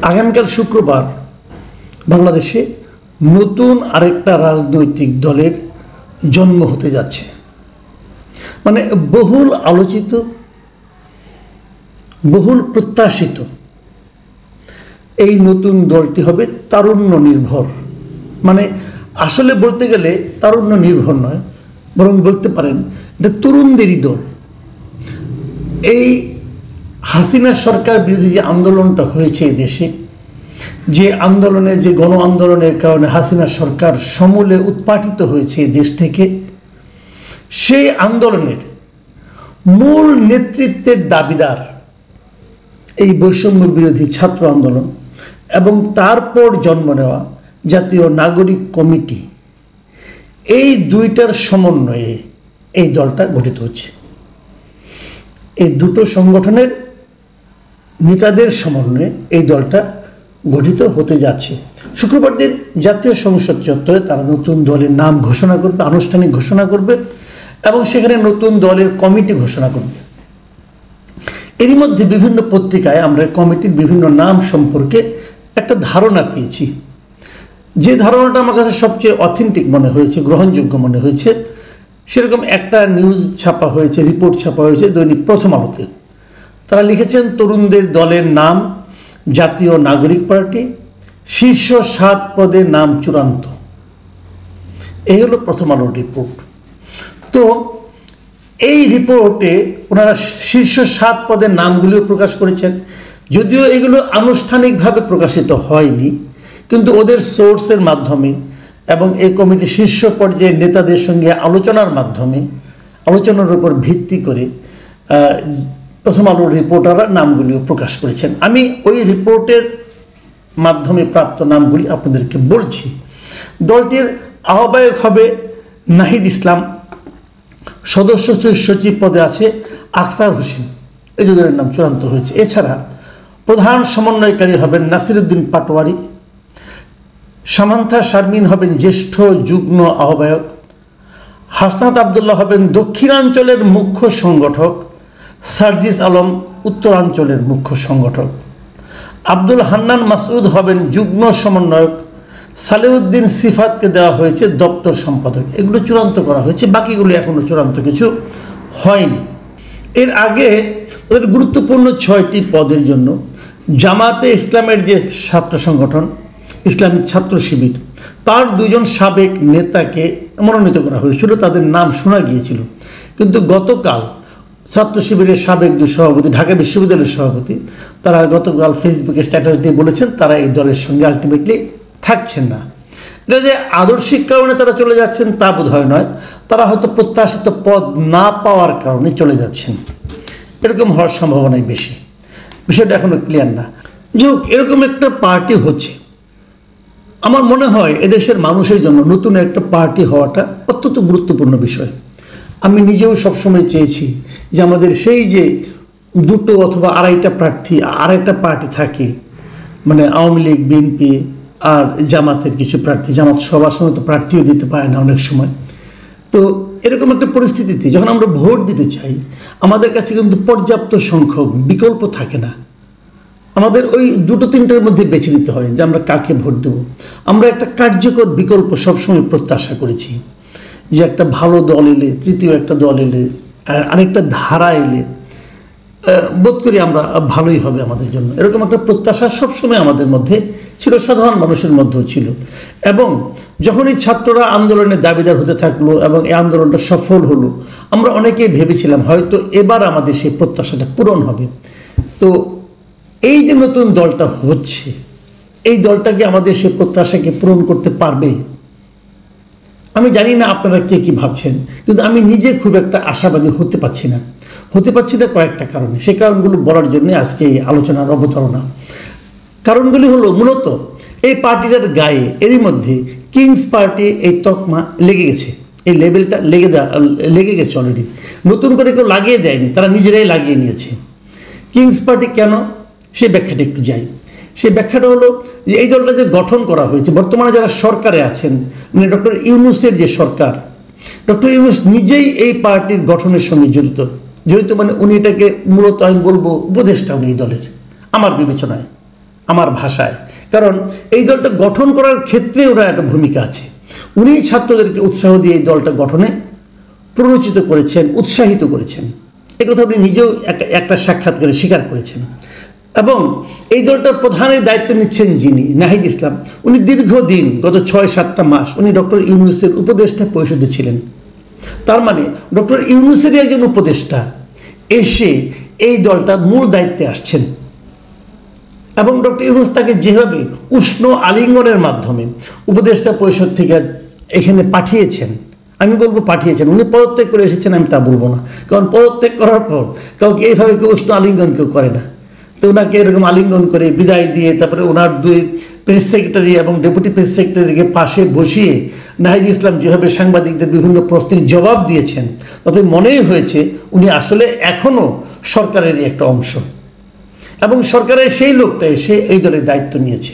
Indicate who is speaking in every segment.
Speaker 1: আগামীকাল শুক্রবার বাংলাদেশে নতুন আরেকটা রাজনৈতিক দলের জন্ম হতে যাচ্ছে। মানে বহুল আলোচিত, বহুল প্রত্যাশিত এই নতুন দলটি হবে তারুণ্য নির্ভর। মানে আসলে বলতে গেলে তারুণ্য নির্ভর নয়, বরং বলতে পারেন এটা তরুণদেরই দল। এই হাসিনা সরকার বিরোধী যে আন্দোলনটা হয়েছে এই দেশে, যে আন্দোলনে, যে গণ আন্দোলনের কারণে হাসিনা সরকার সমূলে উৎপাটিত হয়েছে এই দেশ থেকে, সেই আন্দোলনের মূল নেতৃত্বের দাবিদার এই বৈষম্য বিরোধী ছাত্র আন্দোলন এবং তারপর জন্ম নেওয়া জাতীয় নাগরিক কমিটি, এই দুইটার সমন্বয়ে এই দলটা গঠিত হচ্ছে। এই দুটো সংগঠনের নেতাদের সমন্বয়ে এই দলটা গঠিত হতে যাচ্ছে। শুক্রবার দিন জাতীয় সংসদ চত্বরে তারা নতুন দলের নাম ঘোষণা করবে, আনুষ্ঠানিক ঘোষণা করবে এবং সেখানে নতুন দলের কমিটি ঘোষণা করবে। এরই মধ্যে বিভিন্ন পত্রিকায় আমরা কমিটির বিভিন্ন নাম সম্পর্কে একটা ধারণা পেয়েছি। যে ধারণাটা আমার কাছে সবচেয়ে অথেন্টিক মনে হয়েছে, গ্রহণযোগ্য মনে হয়েছে, সেরকম একটা নিউজ ছাপা হয়েছে, রিপোর্ট ছাপা হয়েছে দৈনিক প্রথম আলোতে। তারা লিখেছেন, তরুণদের দলের নাম জাতীয় নাগরিক পার্টি, শীর্ষ 7 পদের নাম চূড়ান্ত। এই হলো প্রথম আলোর রিপোর্ট। তো এই রিপোর্টে ওনারা শীর্ষ 7 পদের নামগুলিও প্রকাশ করেছেন। যদিও এগুলো আনুষ্ঠানিকভাবে প্রকাশিত হয়নি, কিন্তু ওদের সোর্সের মাধ্যমে এবং এই কমিটির শীর্ষ পর্যায়ের নেতাদের সঙ্গে আলোচনার মাধ্যমে, আলোচনার উপর ভিত্তি করে প্রথম আলোর রিপোর্টাররা নামগুলিও প্রকাশ করেছেন। আমি ওই রিপোর্টের মাধ্যমে প্রাপ্ত নামগুলি আপনাদেরকে বলছি। দলটির আহ্বায়ক হবে নাহিদ ইসলাম, সদস্য সচিব পদে আছে আখতার হোসেন, এই দুজনের নাম চূড়ান্ত হয়েছে। এছাড়া প্রধান সমন্বয়কারী হবেন নাসিরউদ্দিন পাটোয়ারি, সামান্থা শারমিন হবেন জ্যেষ্ঠ যুগ্ম আহ্বায়ক, হাসনাত আবদুল্লাহ হবেন দক্ষিণাঞ্চলের মুখ্য সংগঠক, সার্জিস আলম উত্তরাঞ্চলের মুখ্য সংগঠক, আব্দুল হান্নান মাসউদ হবেন যুগ্ম সমন্বয়ক, সালেউদ্দিন সিফাতকে দেওয়া হয়েছে দপ্তর সম্পাদক। এগুলো চূড়ান্ত করা হয়েছে, বাকিগুলো এখনো চূড়ান্ত কিছু হয়নি। এর আগে ওদের গুরুত্বপূর্ণ 6টি পদের জন্য জামাতে ইসলামের যে ছাত্র সংগঠন ইসলামী ছাত্র শিবির, তার 2জন সাবেক নেতাকে মনোনীত করা হয়েছিল, তাদের নাম শোনা গিয়েছিল। কিন্তু গতকাল ছাত্র শিবিরের সাবেক 2 সভাপতি, ঢাকা বিশ্ববিদ্যালয়ের সভাপতি, তারা গতকাল ফেসবুকে স্ট্যাটাস দিয়ে বলেছেন তারা এই দলের সঙ্গে আলটিমেটলি থাকছেন না। এটা যে আদর্শিক কারণে তারা চলে যাচ্ছেন তা বোধ হয় নয়, তারা হয়তো প্রত্যাশিত পদ না পাওয়ার কারণে চলে যাচ্ছেন, এরকম হওয়ার সম্ভাবনাই বেশি। বিষয়টা এখনো ক্লিয়ার না। যে হোক, এরকম একটা পার্টি হচ্ছে, আমার মনে হয় এদেশের মানুষের জন্য নতুন একটা পার্টি হওয়াটা অত্যন্ত গুরুত্বপূর্ণ বিষয়। আমি নিজেও সবসময় চেয়েছি যে আমাদের সেই যে 2 অথবা 2.5টা প্রার্থী, আরেকটা পার্টি থাকে, মানে আওয়ামী লীগ, বিএনপি আর জামাতের কিছু প্রার্থী, জামাত সবার সময় তো প্রার্থীও দিতে পারে না অনেক সময়। তো এরকম একটা পরিস্থিতিতে যখন আমরা ভোট দিতে চাই, আমাদের কাছে কিন্তু পর্যাপ্ত সংখ্যক বিকল্প থাকে না। আমাদের ওই 2-3টার মধ্যে বেছে নিতে হয় যে আমরা কাকে ভোট দেব। আমরা একটা কার্যকর বিকল্প সবসময় প্রত্যাশা করেছি, যে একটা ভালো দল এলে, তৃতীয় একটা দল এলে, আরেকটা ধারা এলে বোধ করি আমরা ভালোই হবে আমাদের জন্য। এরকম একটা প্রত্যাশা সবসময় আমাদের মধ্যে ছিল, সাধারণ মানুষের মধ্যেও ছিল। এবং যখন এই ছাত্ররা আন্দোলনের দাবিদার হতে থাকলো এবং এই আন্দোলনটা সফল হলো, আমরা অনেকেই ভেবেছিলাম হয়তো এবার আমাদের সেই প্রত্যাশাটা পূরণ হবে। তো এই যে নতুন দলটা হচ্ছে, এই দলটা কি আমাদের সেই প্রত্যাশাকে পূরণ করতে পারবে? আমি জানি না আপনারা কে কি ভাবছেন, কিন্তু আমি নিজে খুব একটা আশাবাদী হতে পারছি না কয়েকটা কারণে। সেই কারণগুলো বলার জন্য আজকে এই আলোচনার অবতারণা। কারণগুলি হলো মূলত এই পার্টিটার গায়ে এরই মধ্যে কিংস পার্টি এই তকমা লেগে গেছে, এই লেবেলটা লেগে গেছে অলরেডি। নতুন করে কেউ লাগিয়ে দেয়নি, তারা নিজেরাই লাগিয়ে নিয়েছে। কিংস পার্টি কেন, সেই ব্যাখ্যাটা একটু যাই। সেই ব্যাখ্যাটা হলো যে এই দলটা যে গঠন করা হয়েছে, বর্তমানে যারা সরকারে আছেন, মানে ডক্টর ইউনূসের যে সরকার, ডক্টর ইউনূস নিজেই এই পার্টির গঠনের সঙ্গে জড়িত। মানে উনি এটাকে মূলত আমি বলবো উপদেষ্টা উনি এই দলের, আমার বিবেচনায়। আমার ভাষায়, কারণ এই দলটা গঠন করার ক্ষেত্রে ওনার একটা ভূমিকা আছে। উনি ছাত্রদেরকে উৎসাহ দিয়ে এই দলটা গঠনে প্ররোচিত করেছেন, উৎসাহিত করেছেন। এ কথা উনি নিজেও একটা সাক্ষাৎকারে স্বীকার করেছেন। এবং এই দলটার প্রধানের দায়িত্ব নিচ্ছেন যিনি, নাহিদ ইসলাম, উনি দীর্ঘদিন গত 6-7টা মাস উনি ডক্টর ইউনূসের উপদেষ্টা পরিষদে ছিলেন। তার মানে ডক্টর ইউনূসের একজন উপদেষ্টা এসে এই দলটার মূল দায়িত্বে আসছেন। এবং ডক্টর ইউনূস তাকে যেভাবে উষ্ণ আলিঙ্গনের মাধ্যমে উপদেষ্টা পরিষদ থেকে এখানে পাঠিয়েছেন, আমি বলবো পাঠিয়েছেন, উনি পদত্যাগ করে এসেছেন আমি তা বলবো না, কারণ পদত্যাগ করার পর কাউকে এইভাবে কেউ উষ্ণ আলিঙ্গন কেউ করে না। তো ওনাকে এরকম আলিঙ্গন করে বিদায় দিয়ে তারপরে ওনার 2 প্রেস সেক্রেটারি এবং ডেপুটি প্রেস সেক্রেটারিকে পাশে বসিয়ে নাহিদ ইসলাম যেভাবে সাংবাদিকদের বিভিন্ন প্রশ্নের জবাব দিয়েছেন, তাতে মনেই হয়েছে উনি আসলে এখনও সরকারেরই একটা অংশ এবং সরকারের সেই লোকটা এসে এই দলের দায়িত্ব নিয়েছে।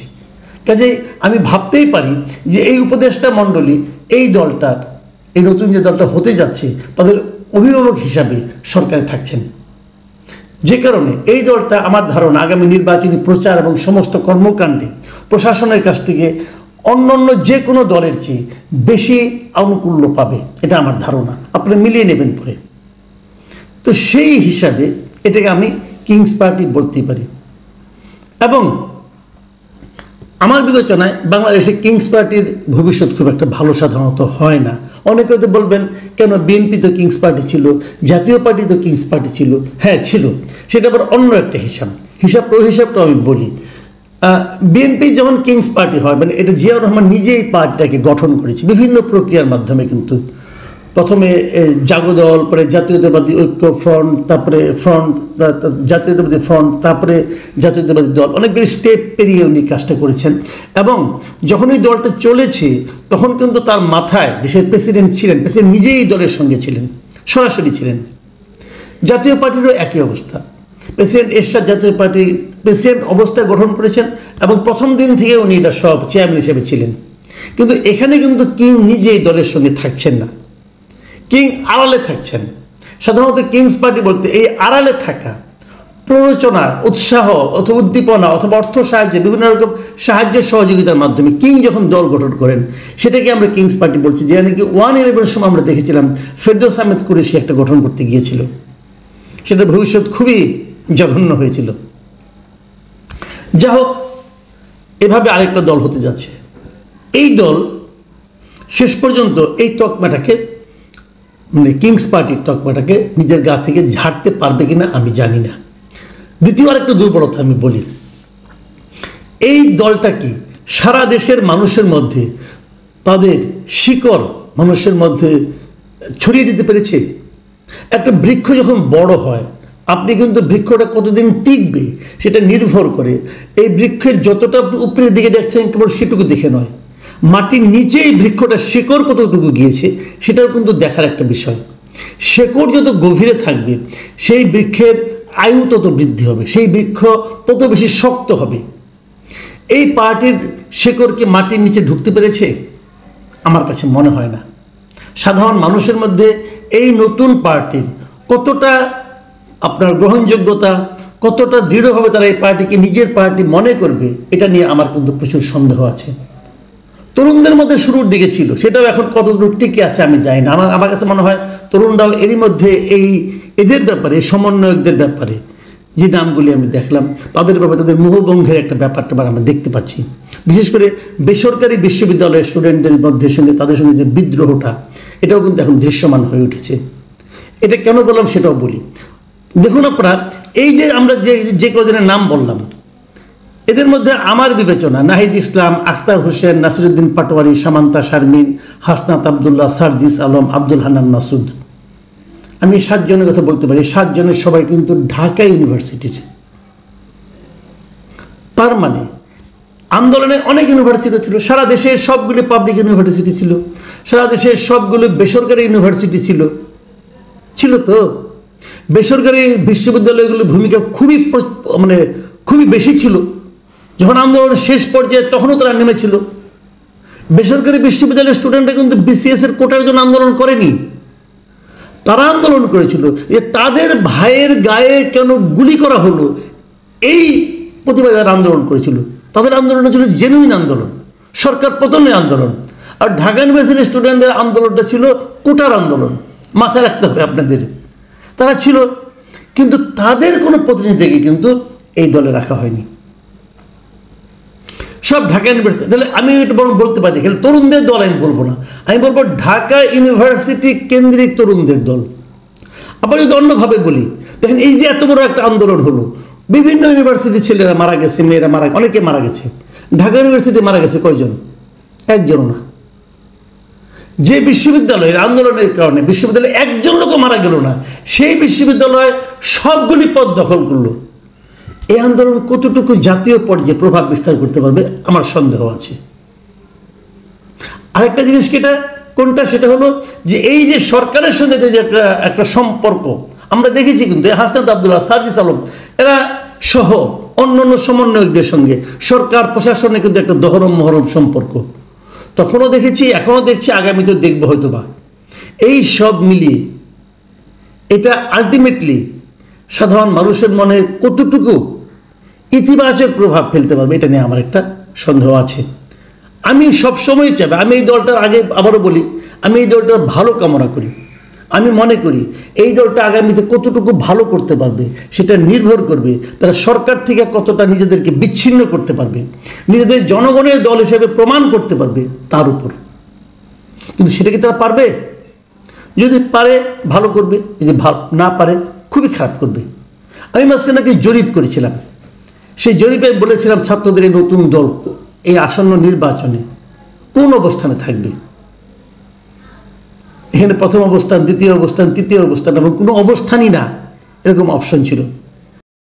Speaker 1: কাজেই আমি ভাবতেই পারি যে এই উপদেষ্টা মণ্ডলী এই দলটার, এই নতুন যে দলটা হতে যাচ্ছে তাদের অভিভাবক হিসাবে সরকারে থাকছেন। যে কারণে এই দলটা আমার ধারণা আগামী নির্বাচনী প্রচার এবং সমস্ত কর্মকাণ্ডে প্রশাসনের কাছ থেকে অন্যান্য যে কোনো দলের চেয়ে বেশি আনুকূল্য পাবে, এটা আমার ধারণা। আপনারা মিলিয়ে নেবেন পরে। তো সেই হিসাবে এটাকে আমি কিংস পার্টি বলতেই পারি। এবং আমার বিবেচনায় বাংলাদেশে কিংস পার্টির ভবিষ্যৎ খুব একটা ভালো সাধারণত হয় না। অনেকে হয়তো বলবেন কেন, বিএনপি তো কিংস পার্টি ছিল, জাতীয় পার্টি তো কিংস পার্টি ছিল। হ্যাঁ ছিল, সেটা আবার অন্য একটা হিসাবটা আমি বলি। বিএনপি যখন কিংস পার্টি হয়, মানে এটা জিয়াউর রহমান নিজেই পার্টিটাকে গঠন করেছে বিভিন্ন প্রক্রিয়ার মাধ্যমে। কিন্তু প্রথমে জাগদল, পরে জাতীয়তাবাদী ঐক্য ফ্রন্ট, তারপরে জাতীয়তাবাদী ফ্রন্ট, তারপরে জাতীয়তাবাদী দল, অনেকগুলি স্টেপ পেরিয়ে উনি কাজটা করেছেন। এবং যখন এই দলটা চলেছে তখন কিন্তু তার মাথায় দেশের প্রেসিডেন্ট ছিলেন, প্রেসিডেন্ট নিজেই এই দলের সঙ্গে ছিলেন, সরাসরি ছিলেন। জাতীয় পার্টিরও একই অবস্থা। প্রেসিডেন্ট এরশাদ জাতীয় পার্টির প্রেসিডেন্ট অবস্থায় গঠন করেছেন এবং প্রথম দিন থেকে উনি এটা সব চেয়ারম্যান হিসেবে ছিলেন। কিন্তু এখানে কিন্তু কিং নিজে এই দলের সঙ্গে থাকছেন না, কিং আড়ালে থাকছেন। সাধারণত কিংস পার্টি বলতে এই আড়ালে থাকা, প্ররোচনা, উৎসাহ অথবা উদ্দীপনা অথবা অর্থ সাহায্যে, বিভিন্ন রকম সাহায্যের সহযোগিতার মাধ্যমে কিং যখন দল গঠন করেন সেটাকে আমরা কিংস পার্টি বলছি। যেটা নাকি 111 সময় আমরা দেখেছিলাম ফেরদৌস আহমেদ কুরেশি একটা গঠন করতে গিয়েছিল, সেটা ভবিষ্যৎ খুবই জঘন্য হয়েছিল। যা হোক, এভাবে আরেকটা দল হতে যাচ্ছে। এই দল শেষ পর্যন্ত এই তকমাটাকে, মানে কিংস পার্টির তকমাটাকে নিজের গা থেকে ঝাড়তে পারবে কিনা আমি জানি না। দ্বিতীয় আরেকটা দুর্বলতা আমি বলি, এই দলটা কি সারা দেশের মানুষের মধ্যে তাদের শিকড় মানুষের মধ্যে ছড়িয়ে দিতে পেরেছে? একটা বৃক্ষ যখন বড় হয়, আপনি কিন্তু বৃক্ষটা কতদিন টিকবে সেটা নির্ভর করে এই বৃক্ষের যতটা উপরের দিকে দেখছেন কেবল সেটুকু দেখে নয়, মাটির নিচে এই বৃক্ষটা শেকড় কতটুকু গিয়েছে সেটাও কিন্তু দেখার একটা বিষয়। শেকড় যত গভীরে থাকবে সেই বৃক্ষের আয়ু তত বৃদ্ধি হবে, সেই বৃক্ষ তত বেশি শক্ত হবে। এই পার্টির শেকড় কি মাটির নিচে ঢুকতে পেরেছে? আমার কাছে মনে হয় না। সাধারণ মানুষের মধ্যে এই নতুন পার্টির কতটা আপনার গ্রহণযোগ্যতা, কতটা দৃঢ়ভাবে তারা এই পার্টিকে নিজের পার্টি মনে করবে, এটা নিয়ে আমার কিন্তু প্রচুর সন্দেহ আছে। তরুণদের মধ্যে শুরুর দিকে ছিল, সেটাও এখন কতটুকু টিকে আছে আমি জানি না। আমার কাছে মনে হয় তরুণরাও এরই মধ্যে এদের ব্যাপারে, সমন্বয়কদের ব্যাপারে যে নামগুলি আমি দেখলাম তাদের ব্যাপারে তাদের মোহভঙ্গের একটা ব্যাপারটা আমরা দেখতে পাচ্ছি। বিশেষ করে বেসরকারি বিশ্ববিদ্যালয়ের স্টুডেন্টদের মধ্যে তাদের সঙ্গে যে বিদ্রোহটা, এটাও কিন্তু এখন দৃশ্যমান হয়ে উঠেছে। এটা কেন বললাম সেটাও বলি। দেখুন আপনারা, এই যে আমরা যে কজনের নাম বললাম, এদের মধ্যে আমার বিবেচনা নাহিদ ইসলাম, আখতার হোসেন, নাসিরুদ্দিন পাটোয়ারি, সামান্তা শারমিন, হাসনাত আবদুল্লাহ, সার্জিস আলম, আব্দুল হান্নান মাসুদ, আমি 7 জনের কথা বলতে পারি। 7 জনের সবাই কিন্তু ঢাকা ইউনিভার্সিটির। তার মানে আন্দোলনে অনেক ইউনিভার্সিটি ছিল, সারা দেশের সবগুলো পাবলিক ইউনিভার্সিটি ছিল, সারা দেশের সবগুলো বেসরকারি ইউনিভার্সিটি ছিল তো। বেসরকারি বিশ্ববিদ্যালয়গুলোর ভূমিকা খুবই বেশি ছিল। যখন আন্দোলনের শেষ পর্যায়ে তখনও তারা নেমেছিল। বেসরকারি বিশ্ববিদ্যালয়ের স্টুডেন্টরা কিন্তু বিসিএস এর কোটার জন্য আন্দোলন করেনি, তারা আন্দোলন করেছিল যে তাদের ভাইয়ের গায়ে কেন গুলি করা হলো, এই প্রতিবাদের আন্দোলন করেছিল, তাদের আন্দোলনটা ছিল জেনুইন আন্দোলন, সরকার পতনের আন্দোলন। আর ঢাকা ইউনিভার্সিটির স্টুডেন্টদের আন্দোলনটা ছিল কোটার আন্দোলন। মাথায় রাখতে হবে আপনাদের, তারা ছিল, কিন্তু তাদের কোনো প্রতিনিধিকে কিন্তু এই দলে রাখা হয়নি, সব ঢাকা ইউনিভার্সিটি। তাহলে আমি এটা বরং বলতে পারি, খালি তরুণদের দল আমি বলবো না, আমি বলবো ঢাকা ইউনিভার্সিটি কেন্দ্রিক তরুণদের দল। আবার যদি অন্যভাবে বলি, দেখেন এই যে এত বড় একটা আন্দোলন হলো, বিভিন্ন ইউনিভার্সিটির ছেলেরা মারা গেছে, মেয়েরা মারা, অনেকে মারা গেছে। ঢাকা ইউনিভার্সিটি মারা গেছে কয়জন? একজনও না। যে বিশ্ববিদ্যালয়ের আন্দোলনের কারণে বিশ্ববিদ্যালয়ে একজন লোকও মারা গেল না, সেই বিশ্ববিদ্যালয় সবগুলি পদ দখল করলো। এই আন্দোলন কতটুকু জাতীয় পর্যায়ে প্রভাব বিস্তার করতে পারবে আমার সন্দেহ আছে। আরেকটা জিনিস কোনটা, সেটা হলো যে এই যে সরকারের সঙ্গে যে একটা সম্পর্ক আমরা দেখেছি, কিন্তু হাসনাত আব্দুল্লাহ, সার্জিস আলম এরা সহ অন্যান্য সমন্বয়কদের সঙ্গে সরকার প্রশাসনে কিন্তু একটা দহরম মহরম সম্পর্ক তখনও দেখেছি, এখনও দেখছি, আগামীতেও দেখবো হয়তো বা। এই সব মিলিয়ে এটা আলটিমেটলি সাধারণ মানুষের মনে কতটুকু ইতিবাচক প্রভাব ফেলতে পারবে, এটা নিয়ে আমার একটা সন্দেহ আছে। আমি সবসময় চাই, আমি এই দলটার আগে আবারও বলি, আমি এই দলটার ভালো কামনা করি। আমি মনে করি এই দলটা আগামীতে কতটুকু ভালো করতে পারবে সেটা নির্ভর করবে তারা সরকার থেকে কতটা নিজেদেরকে বিচ্ছিন্ন করতে পারবে, নিজেদের জনগণের দল হিসেবে প্রমাণ করতে পারবে তার উপর। কিন্তু সেটা কি তারা পারবে? যদি পারে ভালো করবে, যদি না পারে খুবই খারাপ করবে। আমি মাঝখানে একটা জরিপ করেছিলাম, সেই জরিপে বলেছিলাম ছাত্রদের এই নতুন দল এই আসন্ন নির্বাচনে কোন অবস্থানে থাকবে। এখানে প্রথম অবস্থান, দ্বিতীয় অবস্থান, তৃতীয় অবস্থান এবং কোনো অবস্থানই না, এরকম অপশন ছিল।